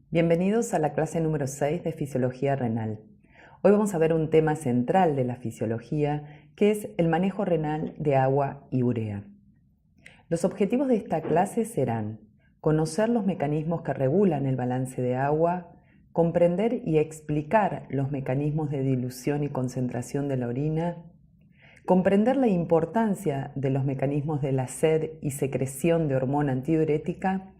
Bienvenidos a la clase número 6 de Fisiología Renal. Hoy vamos a ver un tema central de la fisiología, que es el manejo renal de agua y urea. Los objetivos de esta clase serán conocer los mecanismos que regulan el balance de agua, comprender y explicar los mecanismos de dilución y concentración de la orina, comprender la importancia de los mecanismos de la sed y secreción de hormona antidiurética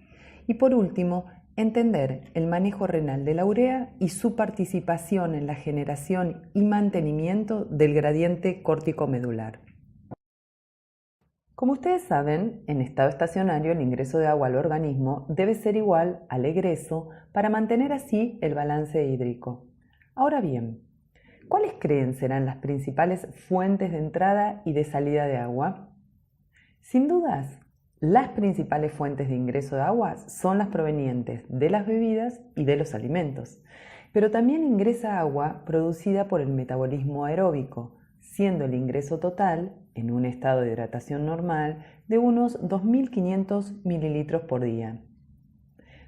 y, por último, entender el manejo renal de la urea y su participación en la generación y mantenimiento del gradiente córtico-medular. Como ustedes saben, en estado estacionario el ingreso de agua al organismo debe ser igual al egreso para mantener así el balance hídrico. Ahora bien, ¿cuáles creen serán las principales fuentes de entrada y de salida de agua? Sin dudas, las principales fuentes de ingreso de agua son las provenientes de las bebidas y de los alimentos, pero también ingresa agua producida por el metabolismo aeróbico, siendo el ingreso total, en un estado de hidratación normal, de unos 2.500 mililitros por día.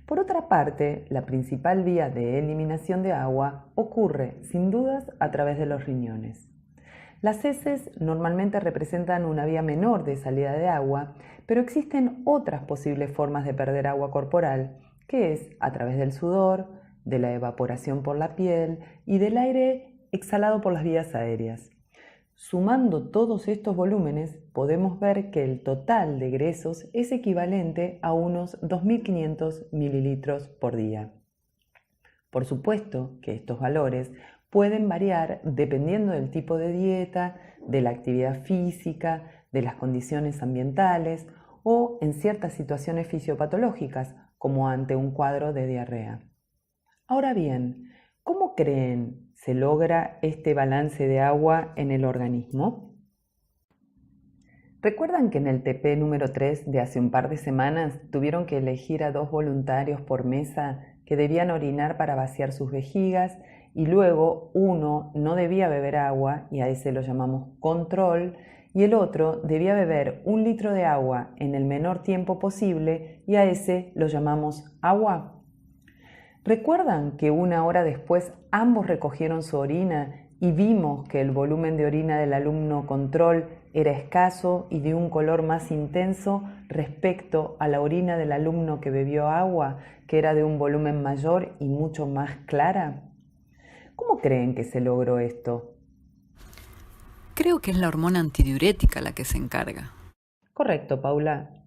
Por otra parte, la principal vía de eliminación de agua ocurre, sin dudas, a través de los riñones. Las heces normalmente representan una vía menor de salida de agua, pero existen otras posibles formas de perder agua corporal, que es a través del sudor, de la evaporación por la piel y del aire exhalado por las vías aéreas. Sumando todos estos volúmenes, podemos ver que el total de egresos es equivalente a unos 2.500 mililitros por día. Por supuesto que estos valores pueden variar dependiendo del tipo de dieta, de la actividad física, de las condiciones ambientales o en ciertas situaciones fisiopatológicas, como ante un cuadro de diarrea. Ahora bien, ¿cómo creen se logra este balance de agua en el organismo? ¿Recuerdan que en el TP número 3 de hace un par de semanas tuvieron que elegir a 2 voluntarios por mesa que debían orinar para vaciar sus vejigas y luego uno no debía beber agua y a ese lo llamamos control y el otro debía beber 1 litro de agua en el menor tiempo posible y a ese lo llamamos agua? ¿Recuerdan que 1 hora después ambos recogieron su orina y vimos que el volumen de orina del alumno control era escaso y de un color más intenso respecto a la orina del alumno que bebió agua, que era de un volumen mayor y mucho más clara? ¿Cómo creen que se logró esto? Creo que es la hormona antidiurética la que se encarga. Correcto, Paula.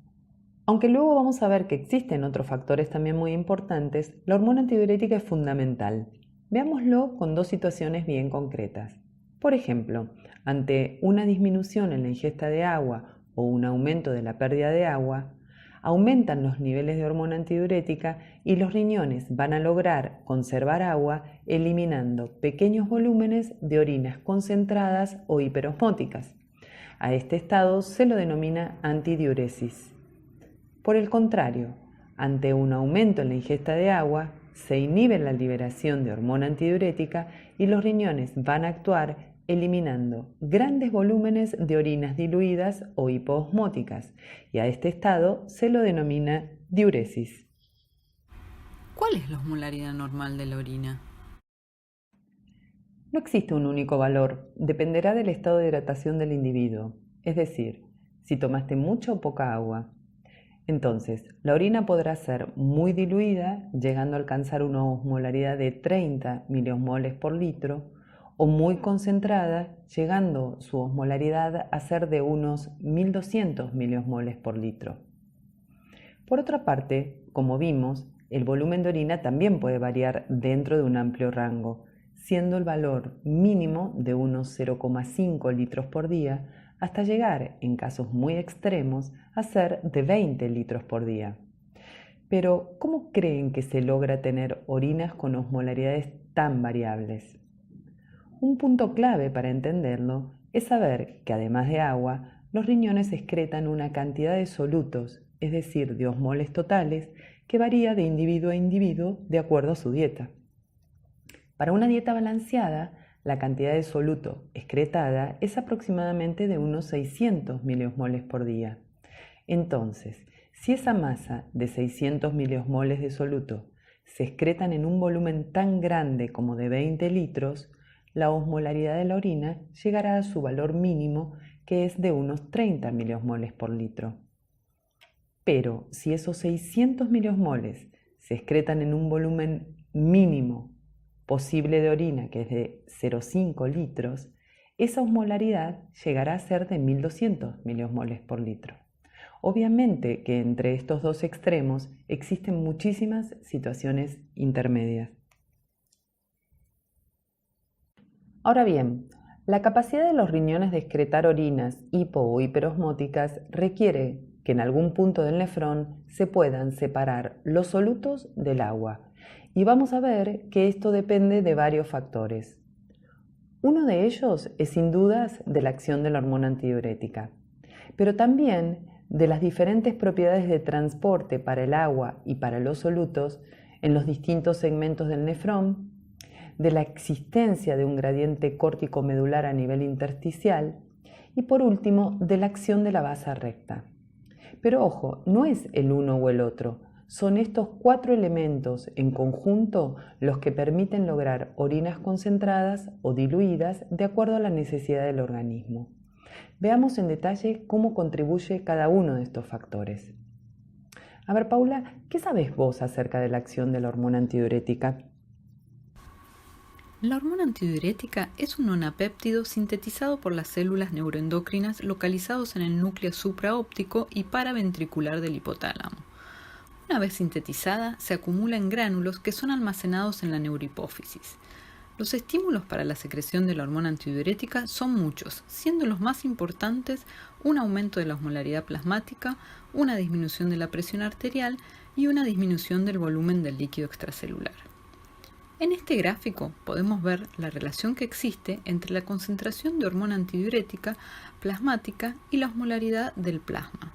Aunque luego vamos a ver que existen otros factores también muy importantes, la hormona antidiurética es fundamental. Veámoslo con 2 situaciones bien concretas. Por ejemplo, ante una disminución en la ingesta de agua o un aumento de la pérdida de agua, aumentan los niveles de hormona antidiurética y los riñones van a lograr conservar agua eliminando pequeños volúmenes de orinas concentradas o hiperosmóticas. A este estado se lo denomina antidiuresis. Por el contrario, ante un aumento en la ingesta de agua, se inhibe la liberación de hormona antidiurética y los riñones van a actuar eliminando grandes volúmenes de orinas diluidas o hipoosmóticas, y a este estado se lo denomina diuresis. ¿Cuál es la osmolaridad normal de la orina? No existe un único valor, dependerá del estado de hidratación del individuo, es decir, si tomaste mucha o poca agua. Entonces, la orina podrá ser muy diluida, llegando a alcanzar una osmolaridad de 30 miliosmoles por litro, o muy concentrada, llegando su osmolaridad a ser de unos 1.200 miliosmoles por litro. Por otra parte, como vimos, el volumen de orina también puede variar dentro de un amplio rango, siendo el valor mínimo de unos 0,5 litros por día, hasta llegar, en casos muy extremos, a ser de 20 litros por día. Pero, ¿cómo creen que se logra tener orinas con osmolaridades tan variables? Un punto clave para entenderlo es saber que, además de agua, los riñones excretan una cantidad de solutos, es decir, de osmoles totales, que varía de individuo a individuo de acuerdo a su dieta. Para una dieta balanceada, la cantidad de soluto excretada es aproximadamente de unos 600 miliosmoles por día. Entonces, si esa masa de 600 miliosmoles de soluto se excretan en un volumen tan grande como de 20 litros, la osmolaridad de la orina llegará a su valor mínimo, que es de unos 30 miliosmoles por litro. Pero si esos 600 miliosmoles se excretan en un volumen mínimo posible de orina, que es de 0,5 litros, esa osmolaridad llegará a ser de 1200 miliosmoles por litro. Obviamente que entre estos dos extremos existen muchísimas situaciones intermedias. Ahora bien, la capacidad de los riñones de excretar orinas hipo o hiperosmóticas requiere que en algún punto del nefrón se puedan separar los solutos del agua. Y vamos a ver que esto depende de varios factores. Uno de ellos es sin dudas de la acción de la hormona antidiurética, pero también de las diferentes propiedades de transporte para el agua y para los solutos en los distintos segmentos del nefrón, de la existencia de un gradiente córtico-medular a nivel intersticial y por último de la acción de la vasa recta. Pero ojo, no es el uno o el otro, son estos 4 elementos en conjunto los que permiten lograr orinas concentradas o diluidas de acuerdo a la necesidad del organismo. Veamos en detalle cómo contribuye cada uno de estos factores. A ver, Paula, ¿qué sabes vos acerca de la acción de la hormona antidiurética? La hormona antidiurética es un nonapéptido sintetizado por las células neuroendocrinas localizados en el núcleo supraóptico y paraventricular del hipotálamo. Una vez sintetizada, se acumula en gránulos que son almacenados en la neurohipófisis. Los estímulos para la secreción de la hormona antidiurética son muchos, siendo los más importantes un aumento de la osmolaridad plasmática, una disminución de la presión arterial y una disminución del volumen del líquido extracelular. En este gráfico podemos ver la relación que existe entre la concentración de hormona antidiurética plasmática y la osmolaridad del plasma.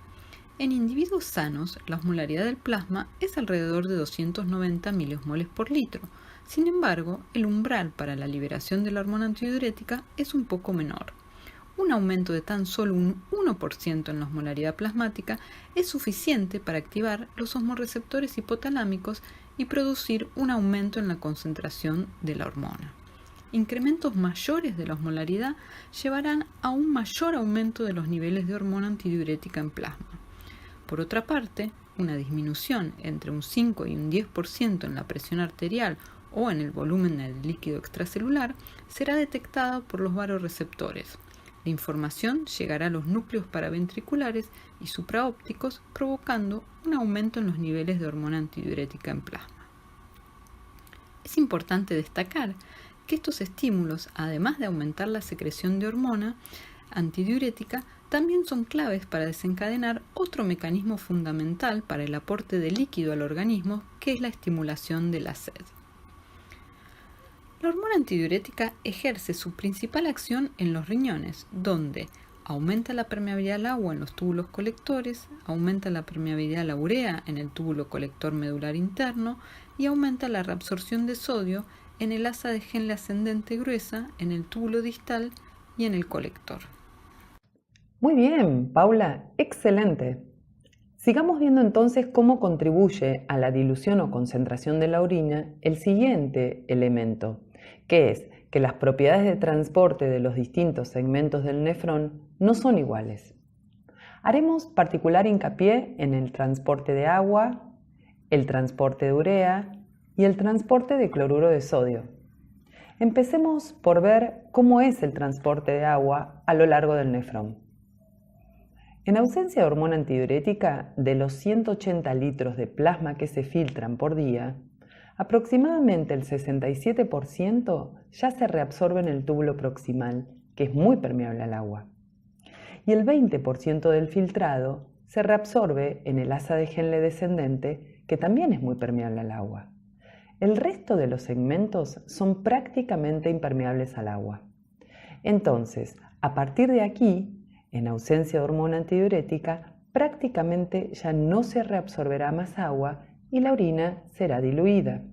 En individuos sanos, la osmolaridad del plasma es alrededor de 290 miliosmoles por litro. Sin embargo, el umbral para la liberación de la hormona antidiurética es un poco menor. Un aumento de tan solo un 1% en la osmolaridad plasmática es suficiente para activar los osmorreceptores hipotalámicos y producir un aumento en la concentración de la hormona. Incrementos mayores de la osmolaridad llevarán a un mayor aumento de los niveles de hormona antidiurética en plasma. Por otra parte, una disminución entre un 5 y un 10% en la presión arterial o en el volumen del líquido extracelular será detectada por los varoreceptores. La información llegará a los núcleos paraventriculares y supraópticos, provocando un aumento en los niveles de hormona antidiurética en plasma. Es importante destacar que estos estímulos, además de aumentar la secreción de hormona antidiurética, también son claves para desencadenar otro mecanismo fundamental para el aporte de líquido al organismo, que es la estimulación de la sed. La hormona antidiurética ejerce su principal acción en los riñones, donde aumenta la permeabilidad al agua en los túbulos colectores, aumenta la permeabilidad a la urea en el túbulo colector medular interno y aumenta la reabsorción de sodio en el asa de Henle ascendente gruesa, en el túbulo distal y en el colector. Muy bien, Paula, excelente. Sigamos viendo entonces cómo contribuye a la dilución o concentración de la orina el siguiente elemento, que es que las propiedades de transporte de los distintos segmentos del nefrón no son iguales. Haremos particular hincapié en el transporte de agua, el transporte de urea y el transporte de cloruro de sodio. Empecemos por ver cómo es el transporte de agua a lo largo del nefrón. En ausencia de hormona antidiurética, de los 180 litros de plasma que se filtran por día, aproximadamente el 67% ya se reabsorbe en el túbulo proximal, que es muy permeable al agua. Y el 20% del filtrado se reabsorbe en el asa de Henle descendente, que también es muy permeable al agua. El resto de los segmentos son prácticamente impermeables al agua. Entonces, a partir de aquí, en ausencia de hormona antidiurética, prácticamente ya no se reabsorberá más agua y la orina será diluida.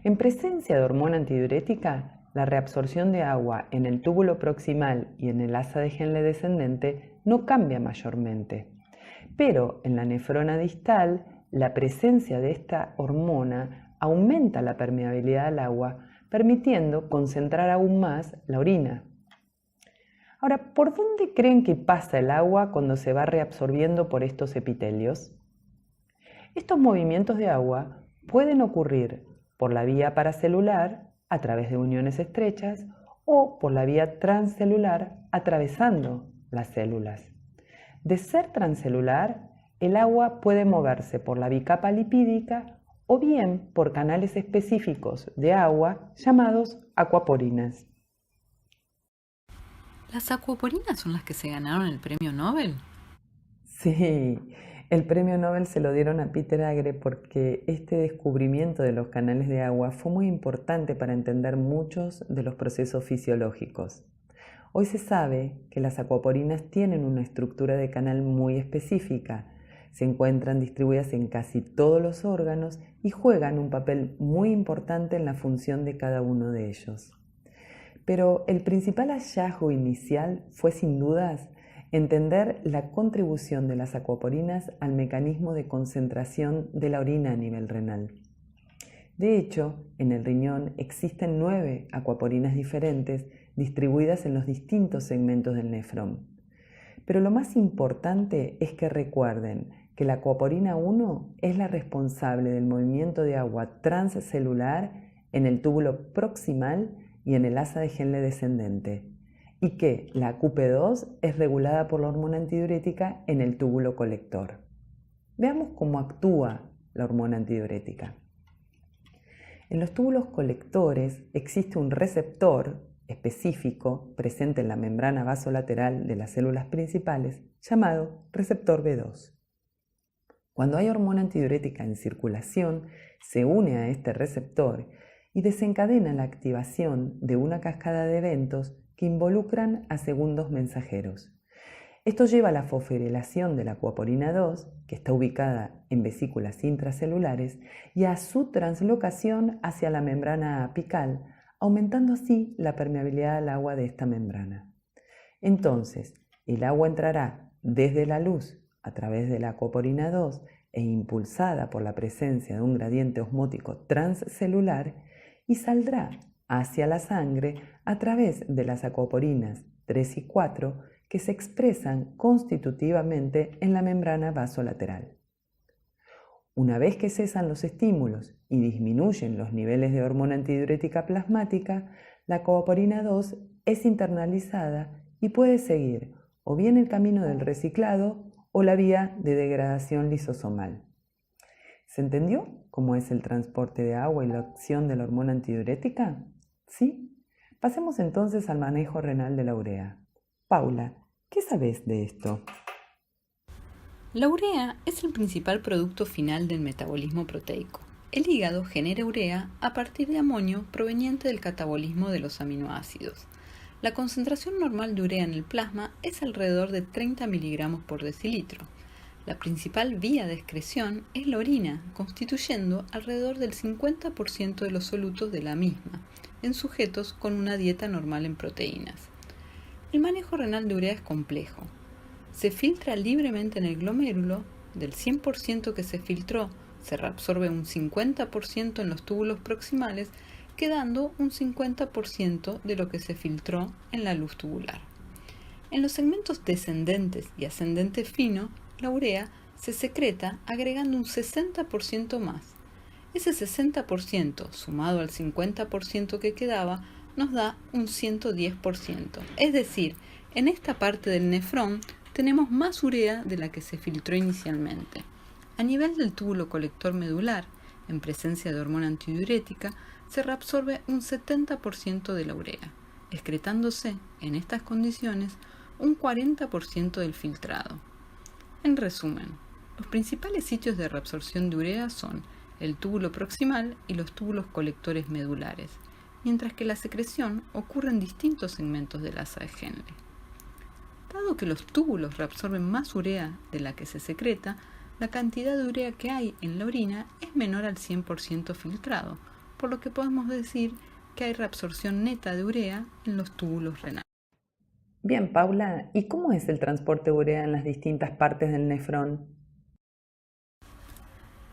En presencia de hormona antidiurética, la reabsorción de agua en el túbulo proximal y en el asa de Henle descendente no cambia mayormente, pero en la nefrona distal la presencia de esta hormona aumenta la permeabilidad al agua, permitiendo concentrar aún más la orina. Ahora, ¿por dónde creen que pasa el agua cuando se va reabsorbiendo por estos epitelios? Estos movimientos de agua pueden ocurrir por la vía paracelular, a través de uniones estrechas, o por la vía transcelular, atravesando las células. De ser transcelular, el agua puede moverse por la bicapa lipídica o bien por canales específicos de agua llamados acuaporinas. ¿Las acuaporinas son las que se ganaron el premio Nobel? Sí, el premio Nobel se lo dieron a Peter Agre porque este descubrimiento de los canales de agua fue muy importante para entender muchos de los procesos fisiológicos. Hoy se sabe que las acuaporinas tienen una estructura de canal muy específica, se encuentran distribuidas en casi todos los órganos y juegan un papel muy importante en la función de cada uno de ellos. Pero el principal hallazgo inicial fue sin dudas entender la contribución de las acuaporinas al mecanismo de concentración de la orina a nivel renal. De hecho, en el riñón existen 9 acuaporinas diferentes distribuidas en los distintos segmentos del nefrón. Pero lo más importante es que recuerden que la acuaporina 1 es la responsable del movimiento de agua transcelular en el túbulo proximal y en el asa de Henle descendente, y que la AQP2 es regulada por la hormona antidiurética en el túbulo colector. Veamos cómo actúa la hormona antidiurética. En los túbulos colectores existe un receptor específico presente en la membrana vasolateral de las células principales llamado receptor B2. Cuando hay hormona antidiurética en circulación, se une a este receptor y desencadena la activación de una cascada de eventos que involucran a segundos mensajeros. Esto lleva a la fosforilación de la acuaporina 2, que está ubicada en vesículas intracelulares, y a su translocación hacia la membrana apical, aumentando así la permeabilidad al agua de esta membrana. Entonces, el agua entrará desde la luz a través de la acuaporina 2 e impulsada por la presencia de un gradiente osmótico transcelular y saldrá hacia la sangre a través de las acuaporinas 3 y 4 que se expresan constitutivamente en la membrana vasolateral. Una vez que cesan los estímulos y disminuyen los niveles de hormona antidiurética plasmática, la acuaporina 2 es internalizada y puede seguir o bien el camino del reciclado o la vía de degradación lisosomal. ¿Se entendió cómo es el transporte de agua y la acción de la hormona antidiurética? ¿Sí? Pasemos entonces al manejo renal de la urea. Paula, ¿qué sabes de esto? La urea es el principal producto final del metabolismo proteico. El hígado genera urea a partir de amonio proveniente del catabolismo de los aminoácidos. La concentración normal de urea en el plasma es alrededor de 30 miligramos por decilitro. La principal vía de excreción es la orina, constituyendo alrededor del 50% de los solutos de la misma, en sujetos con una dieta normal en proteínas. El manejo renal de urea es complejo. Se filtra libremente en el glomérulo, del 100% que se filtró, se reabsorbe un 50% en los túbulos proximales, quedando un 50% de lo que se filtró en la luz tubular. En los segmentos descendentes y ascendente fino, la urea se secreta agregando un 60% más. Ese 60% sumado al 50% que quedaba nos da un 110%. Es decir, en esta parte del nefrón tenemos más urea de la que se filtró inicialmente. A nivel del túbulo colector medular, en presencia de hormona antidiurética, se reabsorbe un 70% de la urea, excretándose, en estas condiciones, un 40% del filtrado. En resumen, los principales sitios de reabsorción de urea son el túbulo proximal y los túbulos colectores medulares, mientras que la secreción ocurre en distintos segmentos del asa de Henle. Dado que los túbulos reabsorben más urea de la que se secreta, la cantidad de urea que hay en la orina es menor al 100% filtrado, por lo que podemos decir que hay reabsorción neta de urea en los túbulos renales. Bien, Paula, ¿y cómo es el transporte de urea en las distintas partes del nefrón?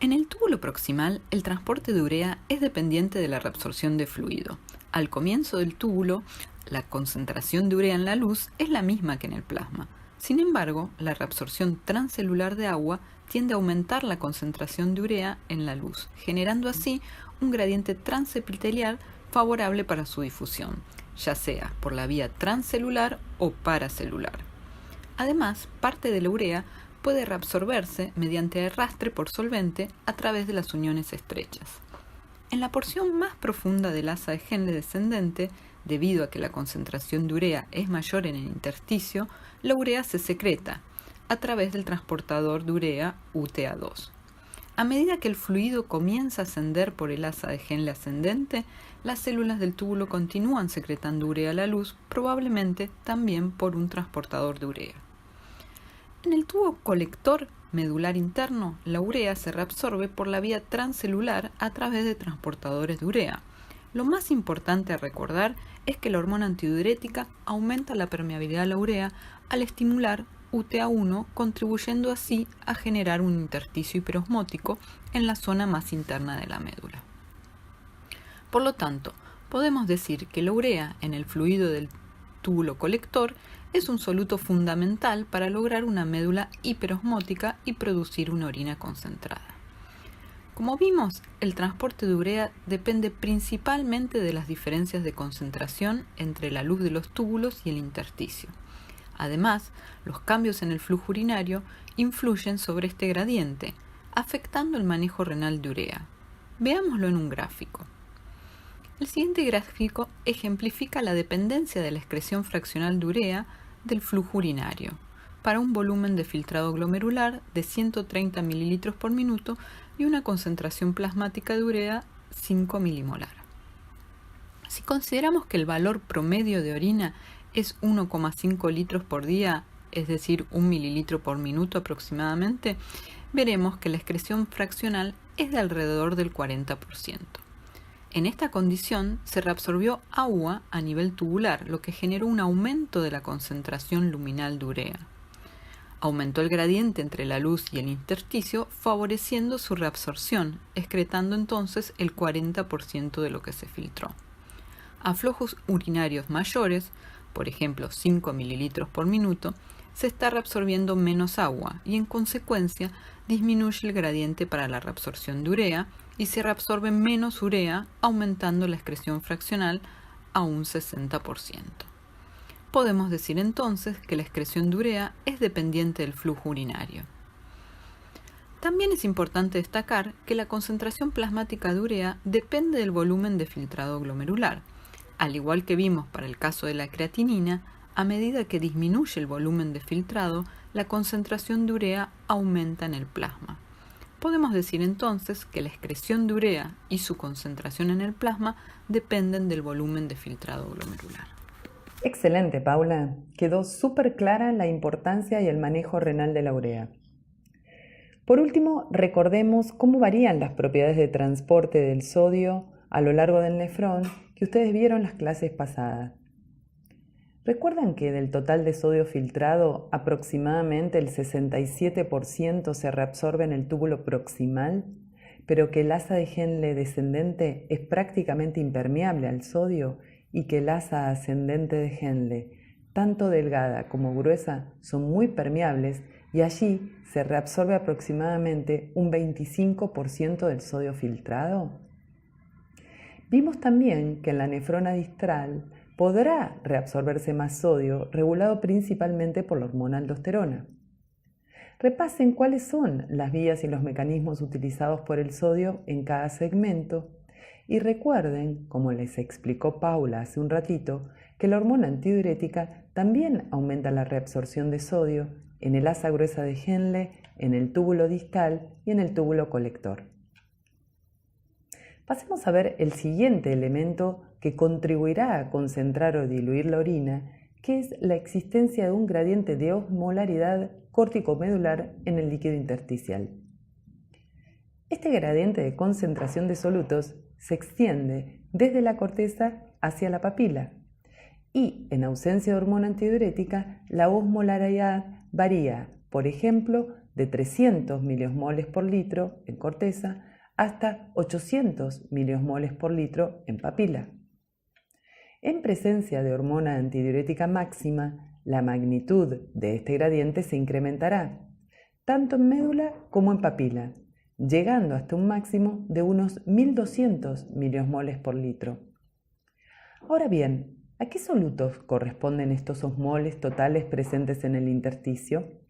En el túbulo proximal, el transporte de urea es dependiente de la reabsorción de fluido. Al comienzo del túbulo, la concentración de urea en la luz es la misma que en el plasma. Sin embargo, la reabsorción transcelular de agua tiende a aumentar la concentración de urea en la luz, generando así un gradiente transepitelial favorable para su difusión, ya sea por la vía transcelular o paracelular. Además, parte de la urea puede reabsorberse mediante arrastre por solvente a través de las uniones estrechas. En la porción más profunda del asa de Henle descendente, debido a que la concentración de urea es mayor en el intersticio, la urea se secreta a través del transportador de urea UTA2. A medida que el fluido comienza a ascender por el asa de Henle ascendente, las células del túbulo continúan secretando urea a la luz, probablemente también por un transportador de urea. En el tubo colector medular interno, la urea se reabsorbe por la vía transcelular a través de transportadores de urea. Lo más importante a recordar es que la hormona antidiurética aumenta la permeabilidad a la urea al estimular UTA1, contribuyendo así a generar un intersticio hiperosmótico en la zona más interna de la médula. Por lo tanto, podemos decir que la urea en el fluido del túbulo colector es un soluto fundamental para lograr una médula hiperosmótica y producir una orina concentrada. Como vimos, el transporte de urea depende principalmente de las diferencias de concentración entre la luz de los túbulos y el intersticio. Además, los cambios en el flujo urinario influyen sobre este gradiente, afectando el manejo renal de urea. Veámoslo en un gráfico. El siguiente gráfico ejemplifica la dependencia de la excreción fraccional de urea del flujo urinario para un volumen de filtrado glomerular de 130 ml por minuto y una concentración plasmática de urea 5 milimolar. Si consideramos que el valor promedio de orina es 1,5 litros por día, es decir, 1 mililitro por minuto aproximadamente, veremos que la excreción fraccional es de alrededor del 40%. En esta condición se reabsorbió agua a nivel tubular, lo que generó un aumento de la concentración luminal de urea. Aumentó el gradiente entre la luz y el intersticio, favoreciendo su reabsorción, excretando entonces el 40% de lo que se filtró. A flujos urinarios mayores, por ejemplo 5 mililitros por minuto, se está reabsorbiendo menos agua y en consecuencia disminuye el gradiente para la reabsorción de urea y se reabsorbe menos urea, aumentando la excreción fraccional a un 60%. Podemos decir entonces que la excreción de urea es dependiente del flujo urinario. También es importante destacar que la concentración plasmática de urea depende del volumen de filtrado glomerular. Al igual que vimos para el caso de la creatinina, a medida que disminuye el volumen de filtrado, la concentración de urea aumenta en el plasma. Podemos decir entonces que la excreción de urea y su concentración en el plasma dependen del volumen de filtrado glomerular. Excelente, Paula. Quedó súper clara la importancia y el manejo renal de la urea. Por último, recordemos cómo varían las propiedades de transporte del sodio a lo largo del nefrón que ustedes vieron en las clases pasadas. ¿Recuerdan que del total de sodio filtrado, aproximadamente el 67% se reabsorbe en el túbulo proximal, pero que el asa de Henle descendente es prácticamente impermeable al sodio y que el asa ascendente de Henle, tanto delgada como gruesa, son muy permeables y allí se reabsorbe aproximadamente un 25% del sodio filtrado? Vimos también que en la nefrona distal podrá reabsorberse más sodio, regulado principalmente por la hormona aldosterona. Repasen cuáles son las vías y los mecanismos utilizados por el sodio en cada segmento y recuerden, como les explicó Paula hace un ratito, que la hormona antidiurética también aumenta la reabsorción de sodio en el asa gruesa de Henle, en el túbulo distal y en el túbulo colector. Pasemos a ver el siguiente elemento que contribuirá a concentrar o diluir la orina, que es la existencia de un gradiente de osmolaridad córtico-medular en el líquido intersticial. Este gradiente de concentración de solutos se extiende desde la corteza hacia la papila y, en ausencia de hormona antidiurética, la osmolaridad varía, por ejemplo, de 300 miliosmoles por litro en corteza hasta 800 miliosmoles por litro en papila. En presencia de hormona antidiurética máxima, la magnitud de este gradiente se incrementará, tanto en médula como en papila, llegando hasta un máximo de unos 1200 miliosmoles por litro. Ahora bien, ¿a qué solutos corresponden estos osmoles totales presentes en el intersticio?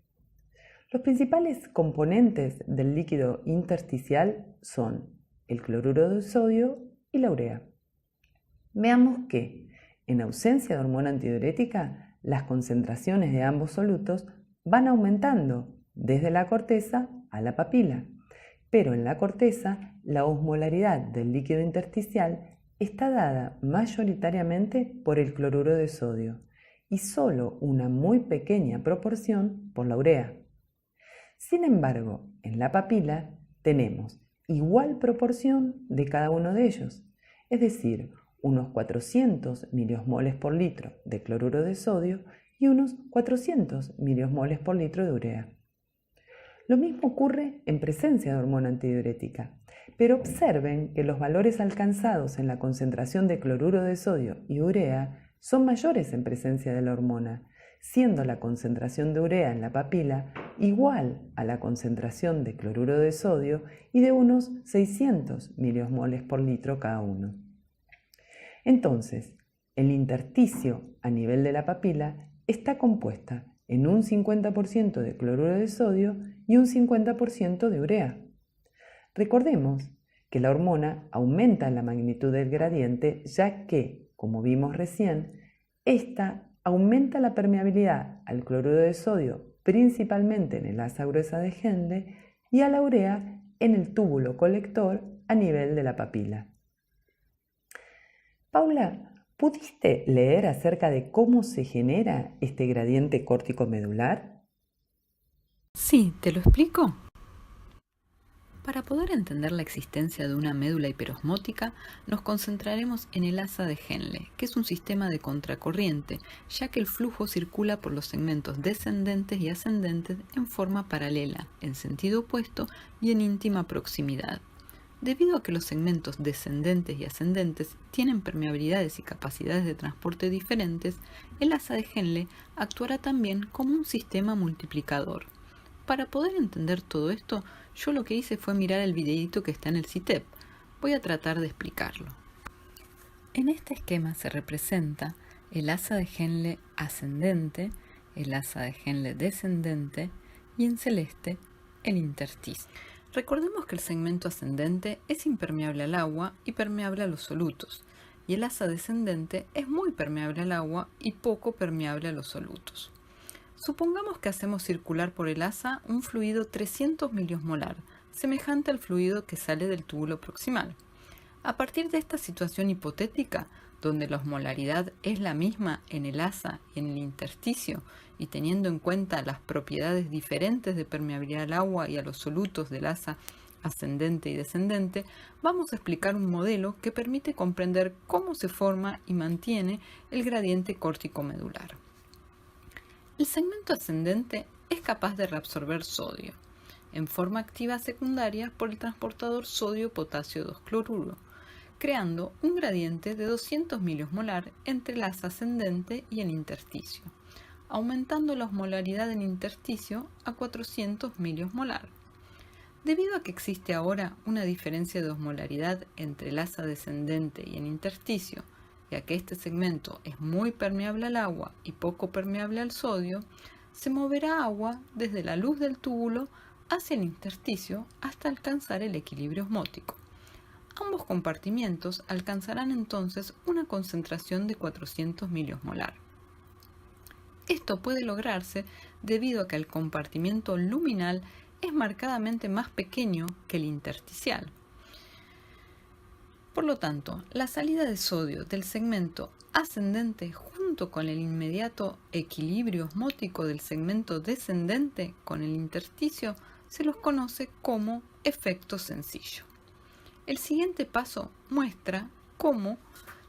Los principales componentes del líquido intersticial son el cloruro de sodio y la urea. Veamos que, en ausencia de hormona antidiurética, las concentraciones de ambos solutos van aumentando desde la corteza a la papila, pero en la corteza la osmolaridad del líquido intersticial está dada mayoritariamente por el cloruro de sodio y solo una muy pequeña proporción por la urea. Sin embargo, en la papila tenemos igual proporción de cada uno de ellos, es decir, unos 400 miliosmoles por litro de cloruro de sodio y unos 400 miliosmoles por litro de urea. Lo mismo ocurre en presencia de hormona antidiurética, pero observen que los valores alcanzados en la concentración de cloruro de sodio y urea son mayores en presencia de la hormona, siendo la concentración de urea en la papila igual a la concentración de cloruro de sodio y de unos 600 miliosmoles por litro cada uno. Entonces, el intersticio a nivel de la papila está compuesta en un 50% de cloruro de sodio y un 50% de urea. Recordemos que la hormona aumenta la magnitud del gradiente ya que, como vimos recién, esta aumenta la permeabilidad al cloruro de sodio principalmente en el asa gruesa de Henle y a la urea en el túbulo colector a nivel de la papila. Paula, ¿pudiste leer acerca de cómo se genera este gradiente córtico-medular? Sí, ¿te lo explico? Para poder entender la existencia de una médula hiperosmótica, nos concentraremos en el asa de Henle, que es un sistema de contracorriente, ya que el flujo circula por los segmentos descendentes y ascendentes en forma paralela, en sentido opuesto y en íntima proximidad. Debido a que los segmentos descendentes y ascendentes tienen permeabilidades y capacidades de transporte diferentes, el asa de Henle actuará también como un sistema multiplicador. Para poder entender todo esto, yo lo que hice fue mirar el videíto que está en el CITEP. Voy a tratar de explicarlo. En este esquema se representa el asa de Henle ascendente, el asa de Henle descendente y en celeste el intersticio. Recordemos que el segmento ascendente es impermeable al agua y permeable a los solutos, y el asa descendente es muy permeable al agua y poco permeable a los solutos. Supongamos que hacemos circular por el asa un fluido 300 miliosmolar, semejante al fluido que sale del túbulo proximal. A partir de esta situación hipotética, donde la osmolaridad es la misma en el asa y en el intersticio, y teniendo en cuenta las propiedades diferentes de permeabilidad al agua y a los solutos del asa ascendente y descendente, vamos a explicar un modelo que permite comprender cómo se forma y mantiene el gradiente córtico-medular. El segmento ascendente es capaz de reabsorber sodio en forma activa secundaria por el transportador sodio-potasio 2-cloruro, creando un gradiente de 200 miliosmolar entre el asa ascendente y el intersticio, aumentando la osmolaridad en intersticio a 400 miliosmolar. Debido a que existe ahora una diferencia de osmolaridad entre el asa descendente y el intersticio, ya que este segmento es muy permeable al agua y poco permeable al sodio, se moverá agua desde la luz del túbulo hacia el intersticio hasta alcanzar el equilibrio osmótico. Ambos compartimientos alcanzarán entonces una concentración de 400 miliosmolar. Esto puede lograrse debido a que el compartimiento luminal es marcadamente más pequeño que el intersticial. Por lo tanto, la salida de sodio del segmento ascendente junto con el inmediato equilibrio osmótico del segmento descendente con el intersticio se los conoce como efecto sencillo. El siguiente paso muestra cómo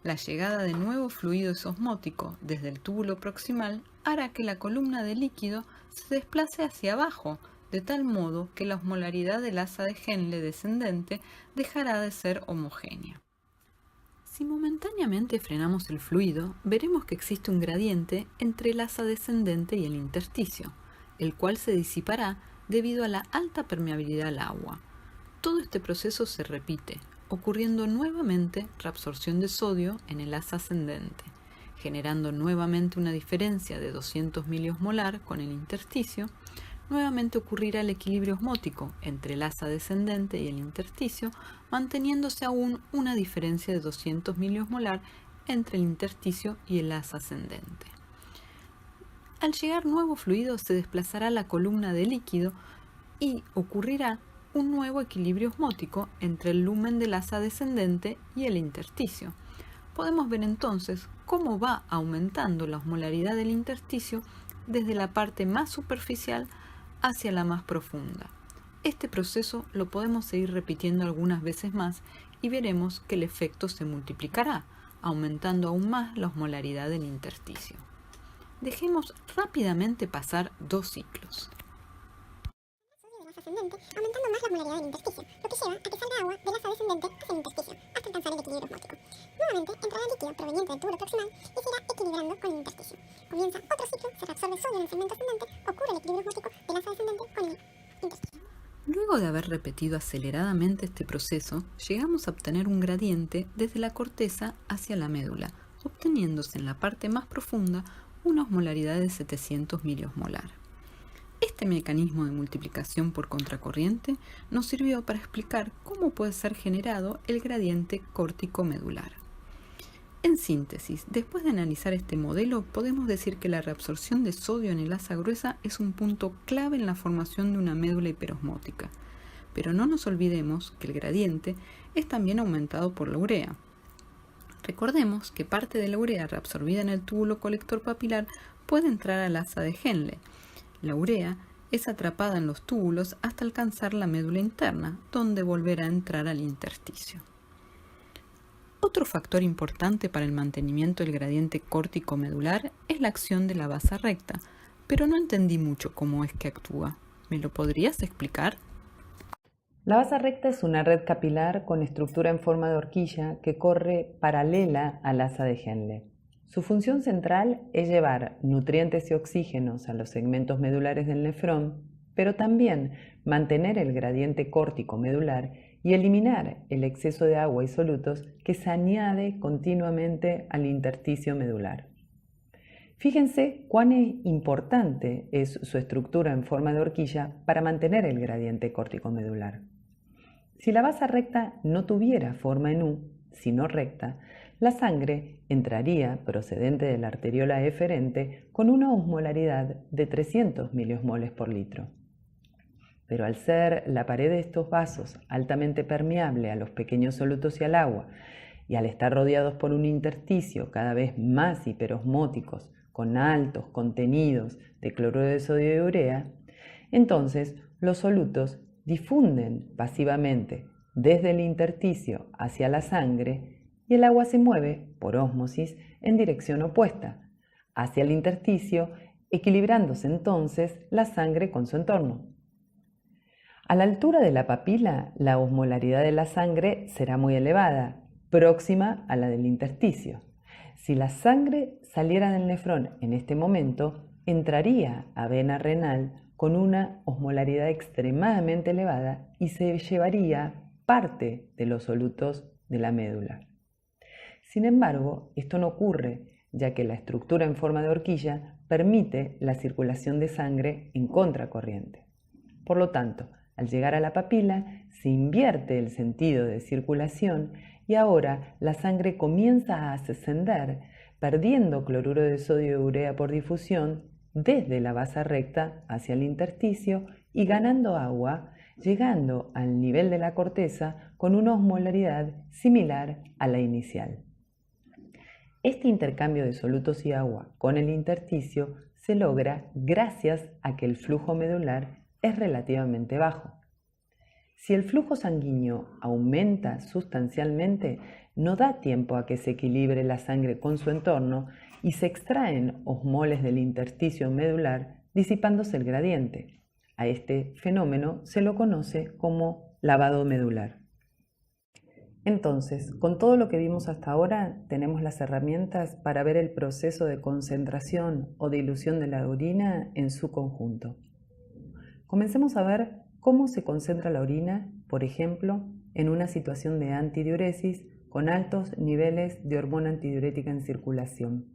la llegada de nuevo fluido osmótico desde el túbulo proximal hará que la columna de líquido se desplace hacia abajo de tal modo que la osmolaridad del asa de Henle descendente dejará de ser homogénea. Si momentáneamente frenamos el fluido, veremos que existe un gradiente entre el asa descendente y el intersticio, el cual se disipará debido a la alta permeabilidad al agua. Todo este proceso se repite, ocurriendo nuevamente reabsorción de sodio en el asa ascendente, generando nuevamente una diferencia de 200 miliosmolar con el intersticio. Nuevamente ocurrirá el equilibrio osmótico entre el asa descendente y el intersticio, manteniéndose aún una diferencia de 200 miliosmolar entre el intersticio y el asa ascendente. Al llegar nuevo fluido se desplazará la columna de líquido y ocurrirá un nuevo equilibrio osmótico entre el lumen del asa descendente y el intersticio. Podemos ver entonces cómo va aumentando la osmolaridad del intersticio desde la parte más superficial hacia la más profunda. Este proceso lo podemos seguir repitiendo algunas veces más y veremos que el efecto se multiplicará, aumentando aún más la osmolaridad del intersticio. Dejemos rápidamente pasar 2 ciclos. Ascendente, aumentando más la osmolaridad del intersticio, lo que lleva a que salga agua del asa descendente hacia el intersticio, hasta alcanzar el equilibrio osmótico. Nuevamente entrará líquido proveniente del túbulo proximal y se irá equilibrando con el intersticio. Comienza otro ciclo, se reabsorbe sodio en el segmento ascendente, ocurre el equilibrio osmótico del asa descendente con el intersticio. Luego de haber repetido aceleradamente este proceso, llegamos a obtener un gradiente desde la corteza hacia la médula, obteniéndose en la parte más profunda una osmolaridad de 700 miliosmolar. Este mecanismo de multiplicación por contracorriente nos sirvió para explicar cómo puede ser generado el gradiente córtico-medular. En síntesis, después de analizar este modelo, podemos decir que la reabsorción de sodio en el asa gruesa es un punto clave en la formación de una médula hiperosmótica. Pero no nos olvidemos que el gradiente es también aumentado por la urea. Recordemos que parte de la urea reabsorbida en el túbulo colector papilar puede entrar al asa de Henle. La urea es atrapada en los túbulos hasta alcanzar la médula interna, donde volverá a entrar al intersticio. Otro factor importante para el mantenimiento del gradiente córtico-medular es la acción de la basa recta, pero no entendí mucho cómo es que actúa. ¿Me lo podrías explicar? La basa recta es una red capilar con estructura en forma de horquilla que corre paralela al asa de Henle. Su función central es llevar nutrientes y oxígenos a los segmentos medulares del nefrón, pero también mantener el gradiente córtico medular y eliminar el exceso de agua y solutos que se añade continuamente al intersticio medular. Fíjense cuán importante es su estructura en forma de horquilla para mantener el gradiente córtico medular. Si la basa recta no tuviera forma en U, sino recta, la sangre entraría procedente de la arteriola eferente con una osmolaridad de 300 miliosmoles por litro. Pero al ser la pared de estos vasos altamente permeable a los pequeños solutos y al agua, y al estar rodeados por un intersticio cada vez más hiperosmóticos con altos contenidos de cloruro de sodio y urea, entonces los solutos difunden pasivamente desde el intersticio hacia la sangre y el agua se mueve, por ósmosis, en dirección opuesta, hacia el intersticio, equilibrándose entonces la sangre con su entorno. A la altura de la papila, la osmolaridad de la sangre será muy elevada, próxima a la del intersticio. Si la sangre saliera del nefrón en este momento, entraría a vena renal con una osmolaridad extremadamente elevada y se llevaría parte de los solutos de la médula. Sin embargo, esto no ocurre, ya que la estructura en forma de horquilla permite la circulación de sangre en contracorriente. Por lo tanto, al llegar a la papila, se invierte el sentido de circulación y ahora la sangre comienza a ascender, perdiendo cloruro de sodio y urea por difusión desde la basa recta hacia el intersticio y ganando agua, llegando al nivel de la corteza con una osmolaridad similar a la inicial. Este intercambio de solutos y agua con el intersticio se logra gracias a que el flujo medular es relativamente bajo. Si el flujo sanguíneo aumenta sustancialmente, no da tiempo a que se equilibre la sangre con su entorno y se extraen osmoles del intersticio medular disipándose el gradiente. A este fenómeno se lo conoce como lavado medular. Entonces, con todo lo que vimos hasta ahora, tenemos las herramientas para ver el proceso de concentración o dilución de la orina en su conjunto. Comencemos a ver cómo se concentra la orina, por ejemplo, en una situación de antidiuresis con altos niveles de hormona antidiurética en circulación.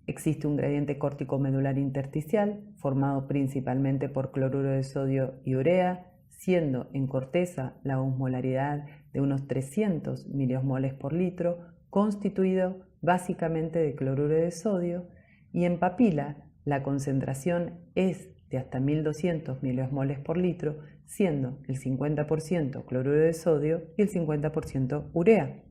Existe un gradiente córtico-medular intersticial formado principalmente por cloruro de sodio y urea, siendo en corteza la osmolaridad de unos 300 miliosmoles por litro, constituido básicamente de cloruro de sodio, y en papila la concentración es de hasta 1200 miliosmoles por litro, siendo el 50% cloruro de sodio y el 50% urea.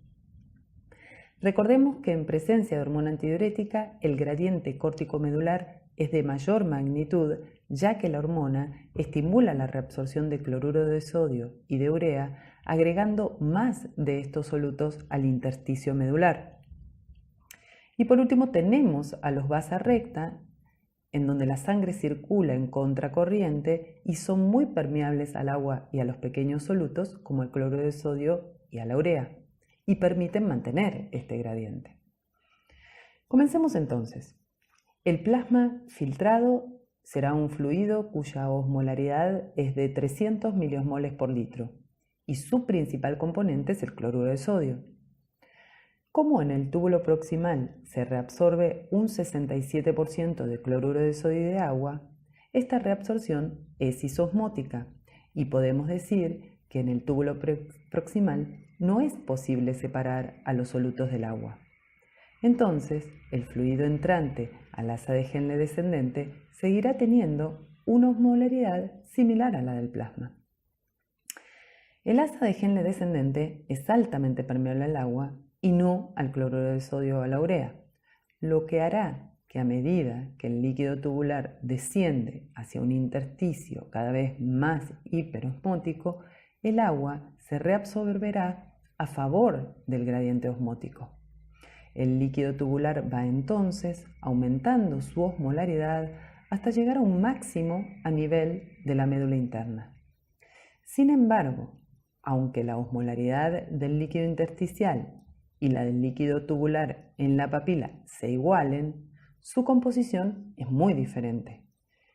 Recordemos que en presencia de hormona antidiurética el gradiente córtico-medular es de mayor magnitud, ya que la hormona estimula la reabsorción de cloruro de sodio y de urea, agregando más de estos solutos al intersticio medular. Y por último tenemos a los vasa recta, en donde la sangre circula en contracorriente y son muy permeables al agua y a los pequeños solutos como el cloruro de sodio y a la urea, y permiten mantener este gradiente. Comencemos entonces. El plasma filtrado será un fluido cuya osmolaridad es de 300 miliosmoles por litro y su principal componente es el cloruro de sodio. Como en el túbulo proximal se reabsorbe un 67% de cloruro de sodio y de agua, esta reabsorción es isosmótica y podemos decir que en el túbulo proximal no es posible separar a los solutos del agua. Entonces, el fluido entrante al asa de Henle descendente seguirá teniendo una osmolaridad similar a la del plasma. El asa de Henle descendente es altamente permeable al agua y no al cloruro de sodio o a la urea, lo que hará que a medida que el líquido tubular desciende hacia un intersticio cada vez más hiperosmótico, el agua se reabsorberá a favor del gradiente osmótico. El líquido tubular va entonces aumentando su osmolaridad hasta llegar a un máximo a nivel de la médula interna. Sin embargo, aunque la osmolaridad del líquido intersticial y la del líquido tubular en la papila se igualen, su composición es muy diferente.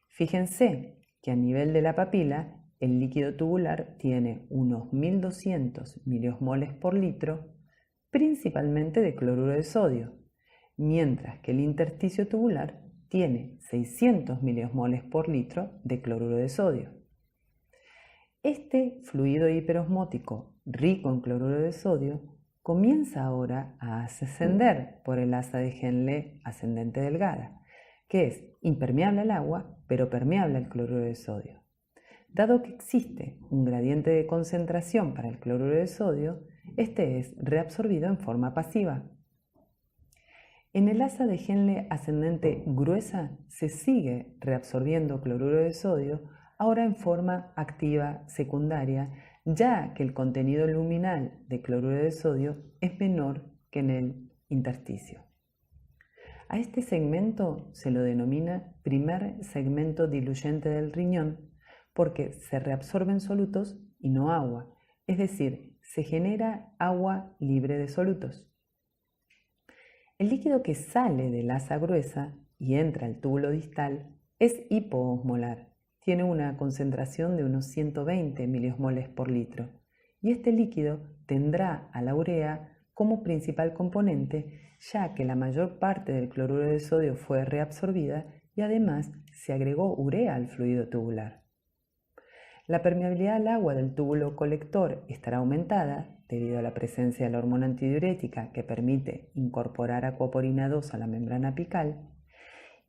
Fíjense que a nivel de la papila el líquido tubular tiene unos 1200 miliosmoles por litro, principalmente de cloruro de sodio, mientras que el intersticio tubular tiene 600 miliosmoles por litro de cloruro de sodio. Este fluido hiperosmótico rico en cloruro de sodio comienza ahora a ascender por el asa de Henle ascendente delgada, que es impermeable al agua, pero permeable al cloruro de sodio. Dado que existe un gradiente de concentración para el cloruro de sodio, este es reabsorbido en forma pasiva. En el asa de Henle ascendente gruesa se sigue reabsorbiendo cloruro de sodio, ahora en forma activa secundaria, ya que el contenido luminal de cloruro de sodio es menor que en el intersticio. A este segmento se lo denomina primer segmento diluyente del riñón, porque se reabsorben solutos y no agua, es decir, se genera agua libre de solutos. El líquido que sale del asa gruesa y entra al túbulo distal es hipoosmolar, tiene una concentración de unos 120 miliosmoles por litro, y este líquido tendrá a la urea como principal componente, ya que la mayor parte del cloruro de sodio fue reabsorbida y además se agregó urea al fluido tubular. La permeabilidad al agua del túbulo colector estará aumentada debido a la presencia de la hormona antidiurética que permite incorporar acuaporina 2 a la membrana apical,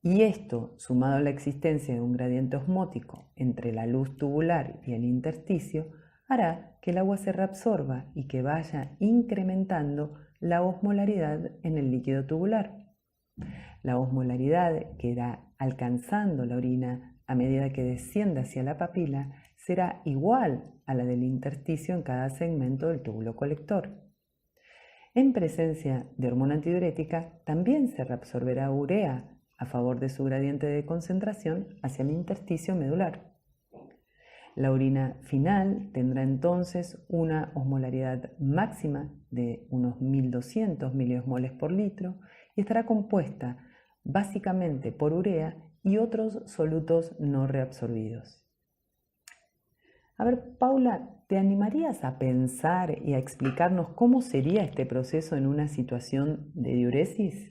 y esto, sumado a la existencia de un gradiente osmótico entre la luz tubular y el intersticio, hará que el agua se reabsorba y que vaya incrementando la osmolaridad en el líquido tubular. La osmolaridad que irá alcanzando la orina a medida que desciende hacia la papila será igual a la del intersticio en cada segmento del túbulo colector. En presencia de hormona antidiurética también se reabsorberá urea a favor de su gradiente de concentración hacia el intersticio medular. La orina final tendrá entonces una osmolaridad máxima de unos 1200 miliosmoles por litro y estará compuesta básicamente por urea y otros solutos no reabsorbidos. A ver, Paula, ¿te animarías a pensar y a explicarnos cómo sería este proceso en una situación de diuresis?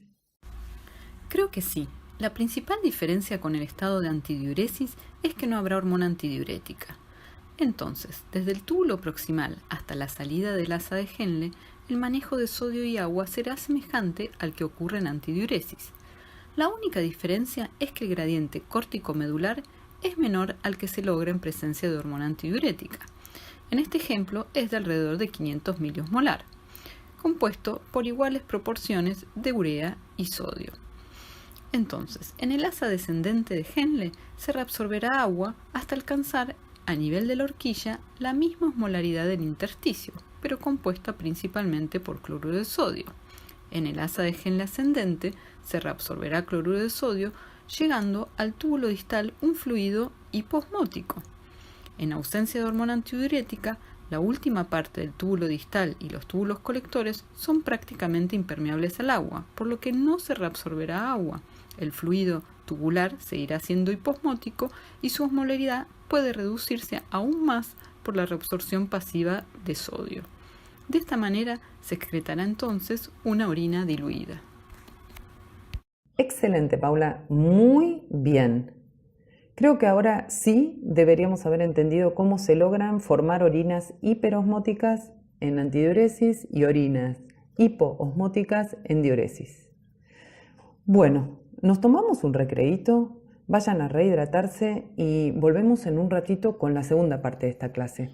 Creo que sí. La principal diferencia con el estado de antidiuresis es que no habrá hormona antidiurética. Entonces, desde el túbulo proximal hasta la salida del asa de Henle, el manejo de sodio y agua será semejante al que ocurre en antidiuresis. La única diferencia es que el gradiente córtico-medular es menor al que se logra en presencia de hormona antidiurética. En este ejemplo es de alrededor de 500 miliosmolar, compuesto por iguales proporciones de urea y sodio. Entonces, en el asa descendente de Henle se reabsorberá agua hasta alcanzar, a nivel de la horquilla, la misma osmolaridad del intersticio, pero compuesta principalmente por cloruro de sodio. En el asa de Henle ascendente se reabsorberá cloruro de sodio, llegando al túbulo distal un fluido hiposmótico. En ausencia de hormona antidiurética, la última parte del túbulo distal y los túbulos colectores son prácticamente impermeables al agua, por lo que no se reabsorberá agua. El fluido tubular seguirá siendo hiposmótico y su osmolaridad puede reducirse aún más por la reabsorción pasiva de sodio. De esta manera se excretará entonces una orina diluida. Excelente, Paula. Muy bien. Creo que ahora sí deberíamos haber entendido cómo se logran formar orinas hiperosmóticas en antidiuresis y orinas hipoosmóticas en diuresis. Bueno, nos tomamos un recreíto, vayan a rehidratarse y volvemos en un ratito con la segunda parte de esta clase.